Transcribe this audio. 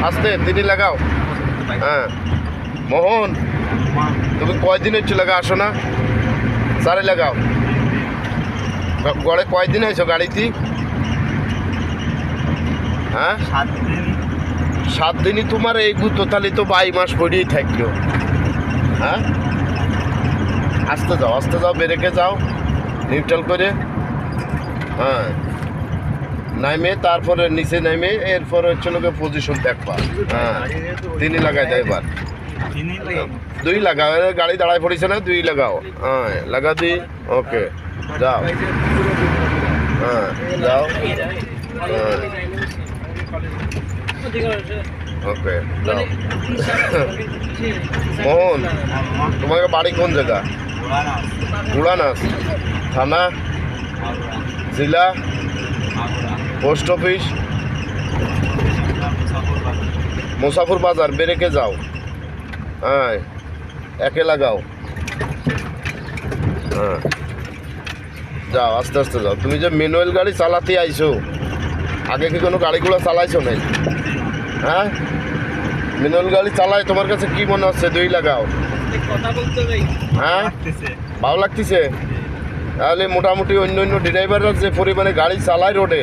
আস্তে তিনি লাগাও। হ্যাঁ মোহন, তুমি কয়দিন হচ্ছে লাগা আসো না? সারে লাগাও। গড়ে কয়দিন আইছো গাড়িতে? হ্যাঁ 7 দিনই তোমার এই গুতো, তাহলে তো 22 মাস পরেই থাকলো। হ্যাঁ আস্তে যাও ব্রেকে যাও নিউট্রাল করে। হ্যাঁ নামে তারপরে নিচে নামে এরপরে হচ্ছে লোকে পজিশন দেখবা। হ্যাঁ 3 লাগাই দেয় এবার। 2 লাগাও, গাড়ি দাঁড়ায় পড়েছে না, 2 লাগাও। হ্যাঁ লাগা দি। ওকে যাও। হ্যাঁ যাও। হ্যাঁ ওকে যাও। মোহন, তোমাকে বাড়ি কোন জায়গা? গুড়ানাস। থানা? জেলা? Post office? মুসাফর বাজার। ব্রেকে যাও। হ্যাঁ 1 লাগাও। হ্যাঁ যাও আস্তে যাও। তুমি যে ম্যানুয়াল গাড়ি চালাতে আইছো, আগে কি কোনো গাড়িগুলো চালাইছো নাই? হ্যাঁ ম্যানুয়াল গাড়ি চালায় তোমার কাছে কি মনে হচ্ছে? 2 লাগাও। হ্যাঁ ভালো লাগতেছে? তাহলে মোটামুটি অন্য ড্রাইভাররা যে পরিমাণে গাড়ি চালায় রোডে,